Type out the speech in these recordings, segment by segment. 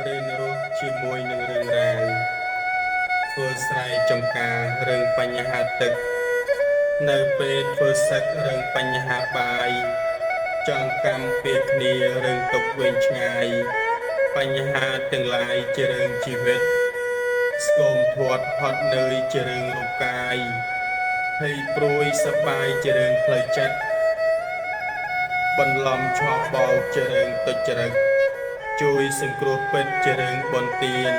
រៀនរស់ជាមួយនឹងរឿងរ៉ាវធ្វើស្រែចម្ការរឿងបញ្ហាទឹកនៅពេលធ្វើសឹករឿងបញ្ហាបាយចងកម្មពេលគ្នារឿងទុកវែងឆ្ងាយបញ្ហាទាំងឡាយជារឿងជីវិតស្គមធាត់ហត់នឿយជារឿងរូបកាយភ័យព្រួយសប្បាយជារឿងផ្លូវចិត្តបន្លំឆោបបោកជារឿងទុច្ចរិតជួយសង្គ្រោះពេទ្យជារឿងបនទាន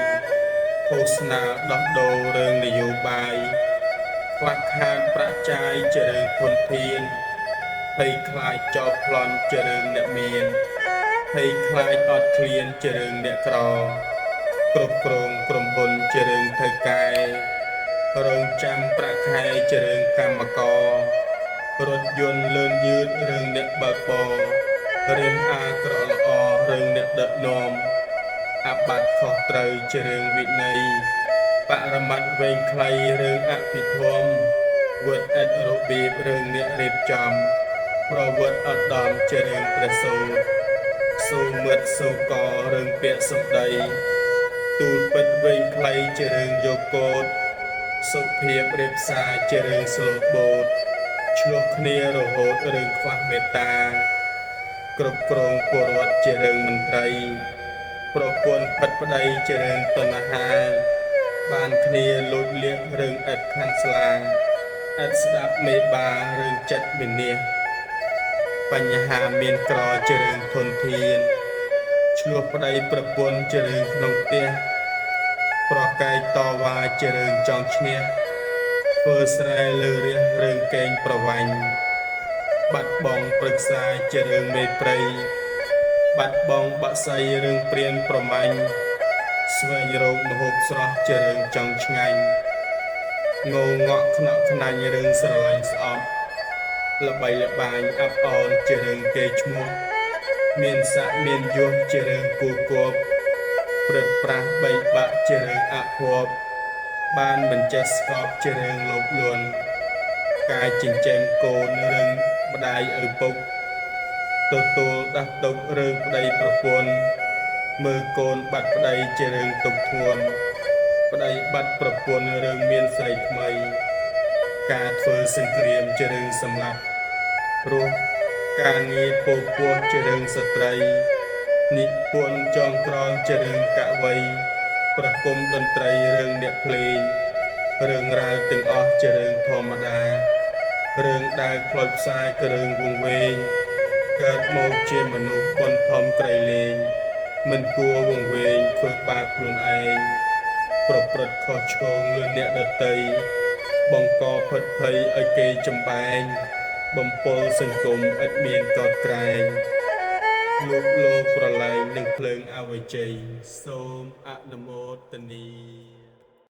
ឃោសនាដោះដូររឿងនយោបាយខ្វះខាតប្រាក់ចាយជារឿងធនធានភ័យខ្លាចចោលប្លន់ជារឿងអ្នកមានភ័យខ្លាចអត់ឃ្លានជារឿងអ្នកក្រគ្រប់គ្រងក្រុមហ៊ុនជារឿងថៅកែរងចាំប្រាក់ខែជារឿងកម្មកររថយន្តលឿនយឺតរឿងអ្នកបើកបររៀនអាក្រក់ល្អរឿងអ្នកដឹកនាំអាបត្តិខុសត្រូវជារឿងវិន័យបរមត្តវែងខ្លីរឿងអភិធម្មវត្តឥតរបៀបរឿងអ្នករៀបចំប្រវត្តិអត់ដំជារឿងព្រះសូត្រសូមិតសូករឿងពាក្យសម្ដីទូលពិតវែងខ្លីជារឿងយកកោតសុភាពរៀបសារជារឿងស្លូតបូតឆ្លោះគ្នារហូតរឿងខ្វះមេត្តាគ្រប់គ្រងពលរដ្ឋជារឿងមន្ត្រីប្រពន្ធផិតប្តីជារឿងតណ្ហាបានគ្នាលួចលាក់រឿងឥតខាន់ស្លាឥតស្ដាប់មេបារឿងចិត្តវិនិច្ឆ័យបញ្ហាមានក្រជារឿងធនធានឆ្លោះប្តីប្រពន្ធជារឿងក្នុងផ្ទះប្រកែកតវ៉ាជារឿងចង់ឈ្នះធ្វើស្រែលើរះរឿងកេងប្រវ័ញ្ចបាត់បង់ប្រឹក្សាជារឿងមេព្រៃបាត់បង់បាក់សៃរឿងព្រានប្រមាញ់ស្វែងរកម្ហូបស្រស់ជារឿងចង់ឆ្ងាញ់ងងក់ខ្នក់ខ្នាញ់រឿងស្រឡាញ់ស្អប់ល្បីល្បាញអាប់អោនជារឿងគេឈ្មោះមានស័ក្តិមានយសជារឿងគូគប់ព្រឹត្តប្រាសបីបាក់ជារឿងអភ័ព្វបានមិនចេះស្កប់ជារឿងលោភលន់ការចិញ្ចឹមកូនរឿងម្ដាយឪពុកទទួលដាស់ទុករឿងប្តីប្រពន្ធមើលកូនបាត់ប្តីជារឿងទុកធ្ងន់ប្តីបាត់ប្រពន្ធរឿងមានស្រីថ្មីការធ្វើសង្គ្រាមជារឿងសម្លាប់ព្រោះការងារពោពោះជារឿងស្ត្រីនិពន្ធចងក្រងជារឿងកវីប្រគំតន្ត្រីរឿងអ្នកភ្លេងរឿងរ៉ាវទាំងអស់ជារឿងធម្មតារឿងដែលផ្លូវផ្សាយគឺរឿងវង្វេងកើតមកជាមនុស្សបនធំក្រៃលែងមិនគួរវង្វេងធ្វើបាបខ្លួនឯងប្រព្រឹត្តខុសឆ្គងលើអ្នកដទៃបង្កផិតភ័យឲ្យគេចំបែងបំពល់សង្គមឥតមានកោតក្រែងលោកលោប្រឡែងនឹងភ្លើងអវជ័យសូមអនុមោទនា